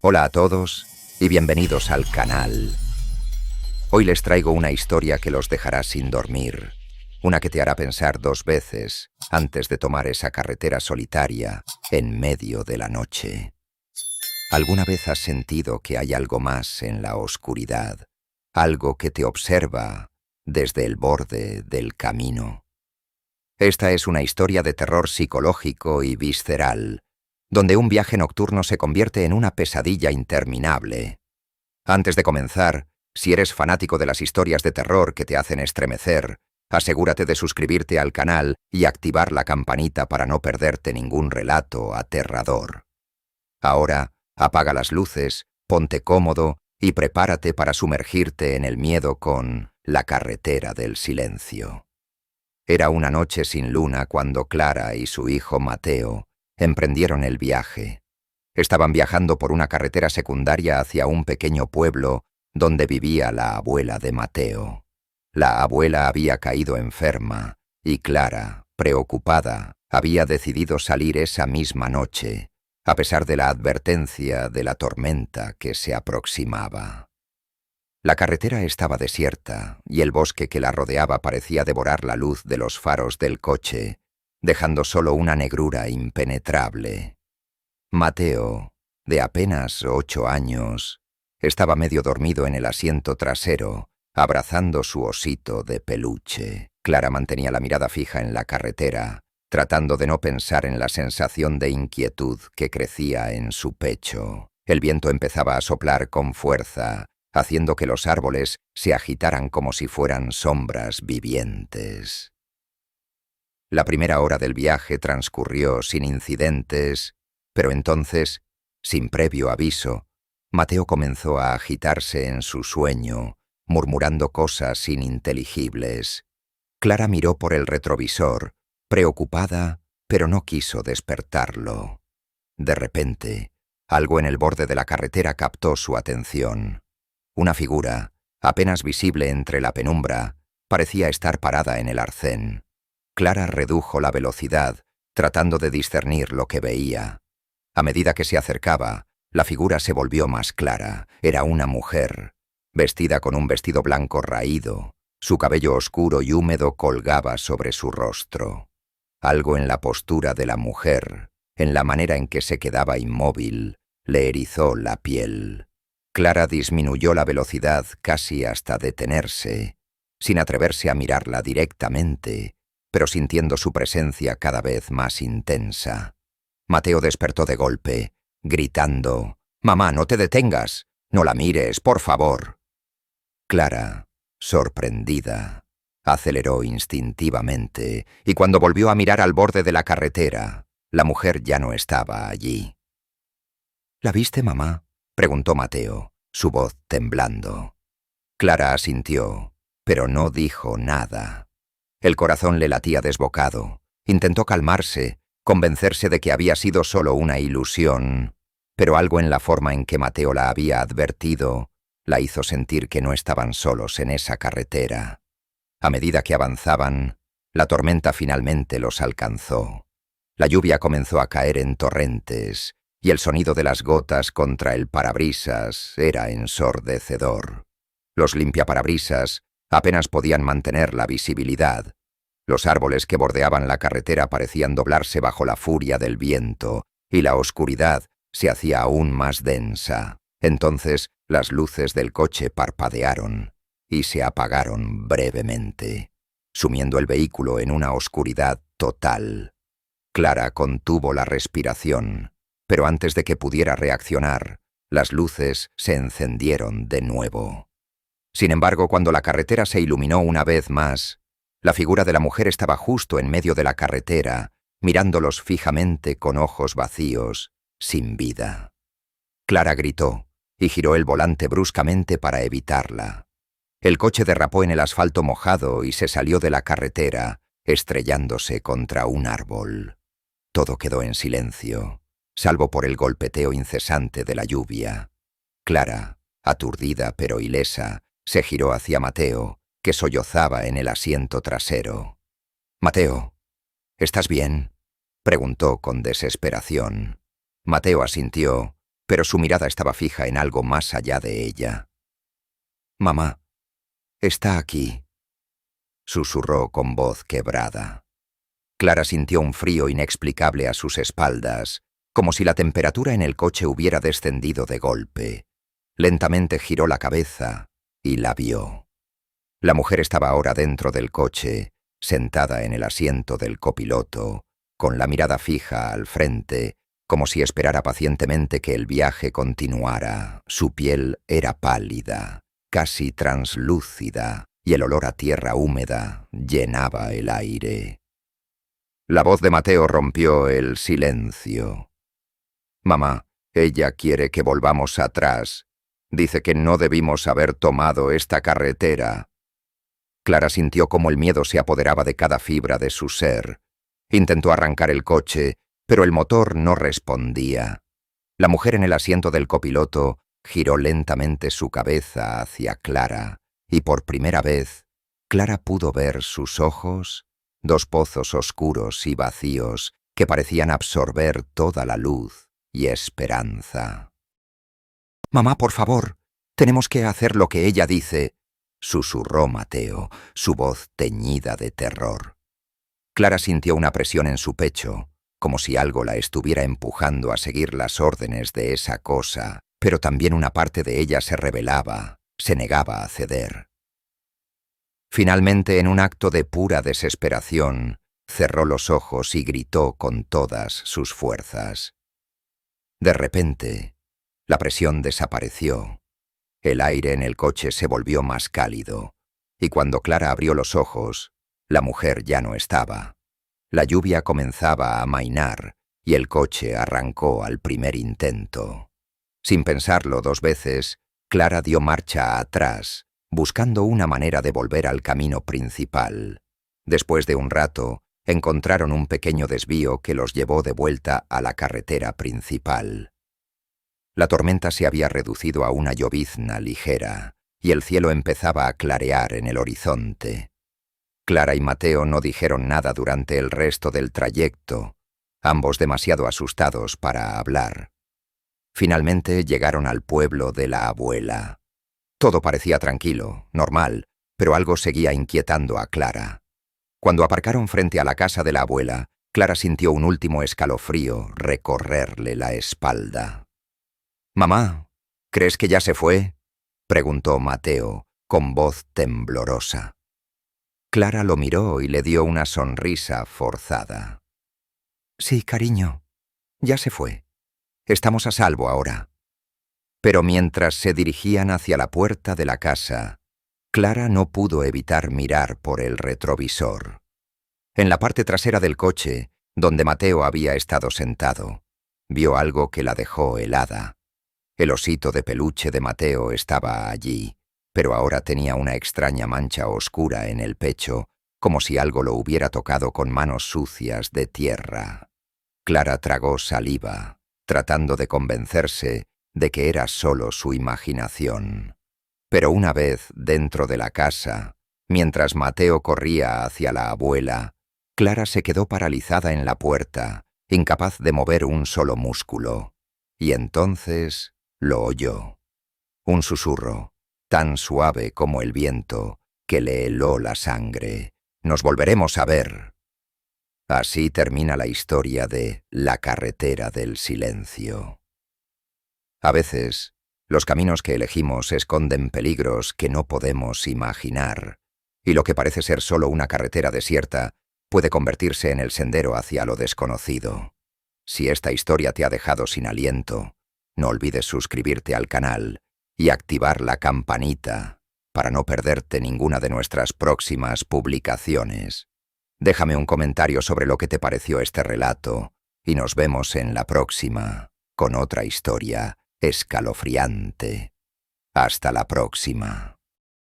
Hola a todos y bienvenidos al canal. Hoy les traigo una historia que los dejará sin dormir, una que te hará pensar dos veces antes de tomar esa carretera solitaria en medio de la noche. ¿Alguna vez has sentido que hay algo más en la oscuridad? Algo que te observa desde el borde del camino. Esta es una historia de terror psicológico y visceral, donde un viaje nocturno se convierte en una pesadilla interminable. Antes de comenzar, si eres fanático de las historias de terror que te hacen estremecer, asegúrate de suscribirte al canal y activar la campanita para no perderte ningún relato aterrador. Ahora, apaga las luces, ponte cómodo y prepárate para sumergirte en el miedo con La carretera del silencio. Era una noche sin luna cuando Clara y su hijo Mateo emprendieron el viaje. Estaban viajando por una carretera secundaria hacia un pequeño pueblo donde vivía la abuela de Mateo. La abuela había caído enferma y Clara, preocupada, había decidido salir esa misma noche, a pesar de la advertencia de la tormenta que se aproximaba. La carretera estaba desierta y el bosque que la rodeaba parecía devorar la luz de los faros del coche, dejando solo una negrura impenetrable. Mateo, de apenas 8 años, estaba medio dormido en el asiento trasero, abrazando su osito de peluche. Clara mantenía la mirada fija en la carretera, tratando de no pensar en la sensación de inquietud que crecía en su pecho. El viento empezaba a soplar con fuerza, haciendo que los árboles se agitaran como si fueran sombras vivientes. La primera hora del viaje transcurrió sin incidentes, pero entonces, sin previo aviso, Mateo comenzó a agitarse en su sueño, murmurando cosas ininteligibles. Clara miró por el retrovisor, preocupada, pero no quiso despertarlo. De repente, algo en el borde de la carretera captó su atención. Una figura, apenas visible entre la penumbra, parecía estar parada en el arcén. Clara redujo la velocidad, tratando de discernir lo que veía. A medida que se acercaba, la figura se volvió más clara. Era una mujer, vestida con un vestido blanco raído. Su cabello oscuro y húmedo colgaba sobre su rostro. Algo en la postura de la mujer, en la manera en que se quedaba inmóvil, le erizó la piel. Clara disminuyó la velocidad casi hasta detenerse, sin atreverse a mirarla directamente, pero sintiendo su presencia cada vez más intensa. Mateo despertó de golpe, gritando: «¡Mamá, no te detengas! ¡No la mires, por favor!». Clara, sorprendida, aceleró instintivamente, y cuando volvió a mirar al borde de la carretera, la mujer ya no estaba allí. «¿La viste, mamá?», preguntó Mateo, su voz temblando. Clara asintió, pero no dijo nada. El corazón le latía desbocado. Intentó calmarse, convencerse de que había sido solo una ilusión, pero algo en la forma en que Mateo la había advertido la hizo sentir que no estaban solos en esa carretera. A medida que avanzaban, la tormenta finalmente los alcanzó. La lluvia comenzó a caer en torrentes, y el sonido de las gotas contra el parabrisas era ensordecedor. Los limpiaparabrisas apenas podían mantener la visibilidad. Los árboles que bordeaban la carretera parecían doblarse bajo la furia del viento, y la oscuridad se hacía aún más densa. Entonces las luces del coche parpadearon y se apagaron brevemente, sumiendo el vehículo en una oscuridad total. Clara contuvo la respiración, pero antes de que pudiera reaccionar, las luces se encendieron de nuevo. Sin embargo, cuando la carretera se iluminó una vez más, la figura de la mujer estaba justo en medio de la carretera, mirándolos fijamente con ojos vacíos, sin vida. Clara gritó y giró el volante bruscamente para evitarla. El coche derrapó en el asfalto mojado y se salió de la carretera, estrellándose contra un árbol. Todo quedó en silencio, salvo por el golpeteo incesante de la lluvia. Clara, aturdida pero ilesa, se giró hacia Mateo, que sollozaba en el asiento trasero. «Mateo, ¿estás bien?», preguntó con desesperación. Mateo asintió, pero su mirada estaba fija en algo más allá de ella. «Mamá, está aquí», susurró con voz quebrada. Clara sintió un frío inexplicable a sus espaldas, como si la temperatura en el coche hubiera descendido de golpe. Lentamente giró la cabeza y la vio. La mujer estaba ahora dentro del coche, sentada en el asiento del copiloto, con la mirada fija al frente, como si esperara pacientemente que el viaje continuara. Su piel era pálida, casi translúcida, y el olor a tierra húmeda llenaba el aire. La voz de Mateo rompió el silencio. «Mamá, ella quiere que volvamos atrás. Dice que no debimos haber tomado esta carretera». Clara sintió cómo el miedo se apoderaba de cada fibra de su ser. Intentó arrancar el coche, pero el motor no respondía. La mujer en el asiento del copiloto giró lentamente su cabeza hacia Clara, y por primera vez, Clara pudo ver sus ojos, dos pozos oscuros y vacíos que parecían absorber toda la luz y esperanza. «Mamá, por favor, tenemos que hacer lo que ella dice», susurró Mateo, su voz teñida de terror. Clara sintió una presión en su pecho, como si algo la estuviera empujando a seguir las órdenes de esa cosa, pero también una parte de ella se rebelaba, se negaba a ceder. Finalmente, en un acto de pura desesperación, cerró los ojos y gritó con todas sus fuerzas. De repente, la presión desapareció. El aire en el coche se volvió más cálido, y cuando Clara abrió los ojos, la mujer ya no estaba. La lluvia comenzaba a amainar, y el coche arrancó al primer intento. Sin pensarlo dos veces, Clara dio marcha atrás, buscando una manera de volver al camino principal. Después de un rato, encontraron un pequeño desvío que los llevó de vuelta a la carretera principal. La tormenta se había reducido a una llovizna ligera, y el cielo empezaba a clarear en el horizonte. Clara y Mateo no dijeron nada durante el resto del trayecto, ambos demasiado asustados para hablar. Finalmente llegaron al pueblo de la abuela. Todo parecía tranquilo, normal, pero algo seguía inquietando a Clara. Cuando aparcaron frente a la casa de la abuela, Clara sintió un último escalofrío recorrerle la espalda. «Mamá, ¿crees que ya se fue?», preguntó Mateo, con voz temblorosa. Clara lo miró y le dio una sonrisa forzada. «Sí, cariño, ya se fue. Estamos a salvo ahora». Pero mientras se dirigían hacia la puerta de la casa, Clara no pudo evitar mirar por el retrovisor. En la parte trasera del coche, donde Mateo había estado sentado, vio algo que la dejó helada. El osito de peluche de Mateo estaba allí, pero ahora tenía una extraña mancha oscura en el pecho, como si algo lo hubiera tocado con manos sucias de tierra. Clara tragó saliva, tratando de convencerse de que era solo su imaginación. Pero una vez dentro de la casa, mientras Mateo corría hacia la abuela, Clara se quedó paralizada en la puerta, incapaz de mover un solo músculo. Y entonces lo oyó. Un susurro, tan suave como el viento, que le heló la sangre. «Nos volveremos a ver». Así termina la historia de La carretera del silencio. A veces, los caminos que elegimos esconden peligros que no podemos imaginar, y lo que parece ser solo una carretera desierta puede convertirse en el sendero hacia lo desconocido. Si esta historia te ha dejado sin aliento, no olvides suscribirte al canal y activar la campanita para no perderte ninguna de nuestras próximas publicaciones. Déjame un comentario sobre lo que te pareció este relato y nos vemos en la próxima con otra historia escalofriante. Hasta la próxima.